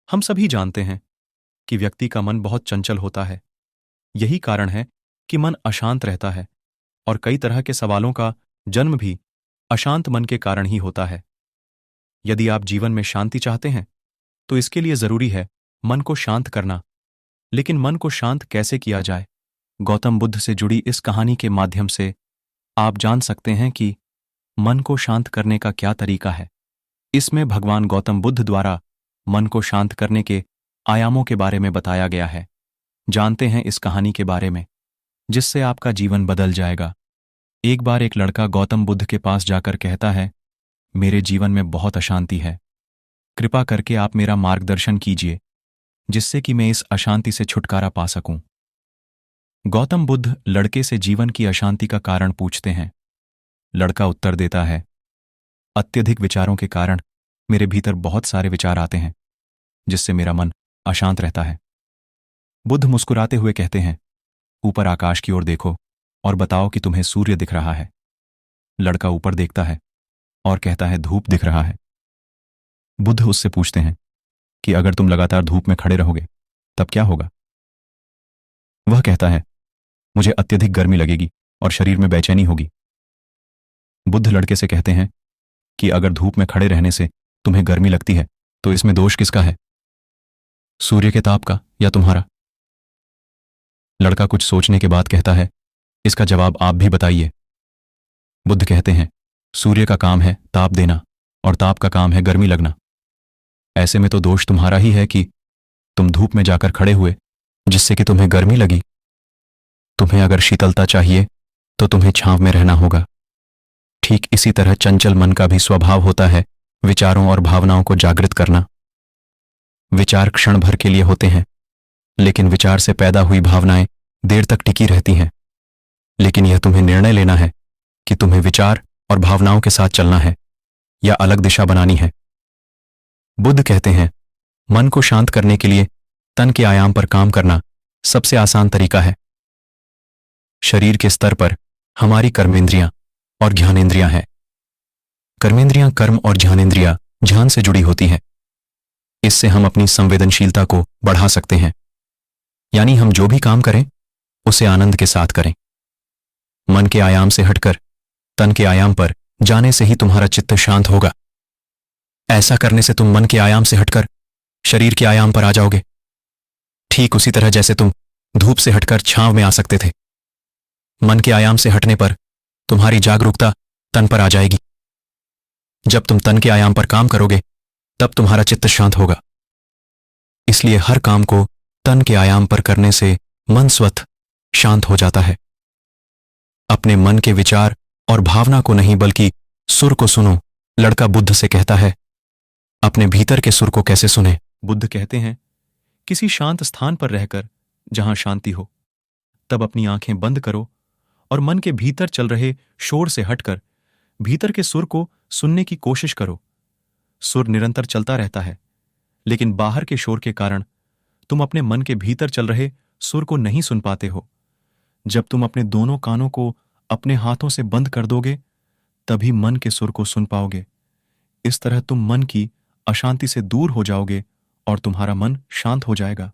हम सभी जानते हैं कि व्यक्ति का मन बहुत चंचल होता है। यही कारण है कि मन अशांत रहता है और कई तरह के सवालों का जन्म भी अशांत मन के कारण ही होता है। यदि आप जीवन में शांति चाहते हैं तो इसके लिए जरूरी है मन को शांत करना। लेकिन मन को शांत कैसे किया जाए? गौतम बुद्ध से जुड़ी इस कहानी के माध्यम से आप जान सकते हैं कि मन को शांत करने का क्या तरीका है। इसमें भगवान गौतम बुद्ध द्वारा मन को शांत करने के आयामों के बारे में बताया गया है। जानते हैं इस कहानी के बारे में, जिससे आपका जीवन बदल जाएगा। एक बार एक लड़का गौतम बुद्ध के पास जाकर कहता है, मेरे जीवन में बहुत अशांति है, कृपा करके आप मेरा मार्गदर्शन कीजिए जिससे कि मैं इस अशांति से छुटकारा पा सकूं। गौतम बुद्ध लड़के से जीवन की अशांति का कारण पूछते हैं। लड़का उत्तर देता है, अत्यधिक विचारों के कारण मेरे भीतर बहुत सारे विचार आते हैं जिससे मेरा मन अशांत रहता है। बुद्ध मुस्कुराते हुए कहते हैं, ऊपर आकाश की ओर देखो और बताओ कि तुम्हें सूर्य दिख रहा है। लड़का ऊपर देखता है और कहता है, धूप दिख रहा है। बुद्ध उससे पूछते हैं कि अगर तुम लगातार धूप में खड़े रहोगे तब क्या होगा? वह कहता है, मुझे अत्यधिक गर्मी लगेगी और शरीर में बेचैनी होगी। बुद्ध लड़के से कहते हैं कि अगर धूप में खड़े रहने से तुम्हें गर्मी लगती है तो इसमें दोष किसका है, सूर्य के ताप का या तुम्हारा? लड़का कुछ सोचने के बाद कहता है, इसका जवाब आप भी बताइए। बुद्ध कहते हैं, सूर्य का काम है ताप देना और ताप का काम है गर्मी लगना। ऐसे में तो दोष तुम्हारा ही है कि तुम धूप में जाकर खड़े हुए जिससे कि तुम्हें गर्मी लगी। तुम्हें अगर शीतलता चाहिए तो तुम्हें छांव में रहना होगा। ठीक इसी तरह चंचल मन का भी स्वभाव होता है विचारों और भावनाओं को जागृत करना। विचार क्षण भर के लिए होते हैं, लेकिन विचार से पैदा हुई भावनाएं देर तक टिकी रहती हैं। लेकिन यह तुम्हें निर्णय लेना है कि तुम्हें विचार और भावनाओं के साथ चलना है या अलग दिशा बनानी है। बुद्ध कहते हैं, मन को शांत करने के लिए तन के आयाम पर काम करना सबसे आसान तरीका है। शरीर के स्तर पर हमारी कर्मेंद्रियां और ज्ञानेंद्रियां हैं। कर्मेंद्रियां कर्म और ज्ञानेंद्रियां ध्यान से जुड़ी होती हैं। इससे हम अपनी संवेदनशीलता को बढ़ा सकते हैं, यानी हम जो भी काम करें उसे आनंद के साथ करें। मन के आयाम से हटकर तन के आयाम पर जाने से ही तुम्हारा चित्त शांत होगा। ऐसा करने से तुम मन के आयाम से हटकर शरीर के आयाम पर आ जाओगे, ठीक उसी तरह जैसे तुम धूप से हटकर छांव में आ सकते थे। मन के आयाम से हटने पर तुम्हारी जागरूकता तन पर आ जाएगी। जब तुम तन के आयाम पर काम करोगे तब तुम्हारा चित्त शांत होगा। इसलिए हर काम को तन के आयाम पर करने से मन स्वतः शांत हो जाता है। अपने मन के विचार और भावना को नहीं बल्कि सुर को सुनो, लड़का बुद्ध से कहता है। अपने भीतर के सुर को कैसे सुने? बुद्ध कहते हैं, किसी शांत स्थान पर रहकर जहां शांति हो, तब अपनी आंखें बंद करो और मन के भीतर चल रहे शोर से हटकर भीतर के सुर को सुनने की कोशिश करो। सुर निरंतर चलता रहता है, लेकिन बाहर के शोर के कारण तुम अपने मन के भीतर चल रहे सुर को नहीं सुन पाते हो। जब तुम अपने दोनों कानों को अपने हाथों से बंद कर दोगे तभी मन के सुर को सुन पाओगे। इस तरह तुम मन की अशांति से दूर हो जाओगे और तुम्हारा मन शांत हो जाएगा।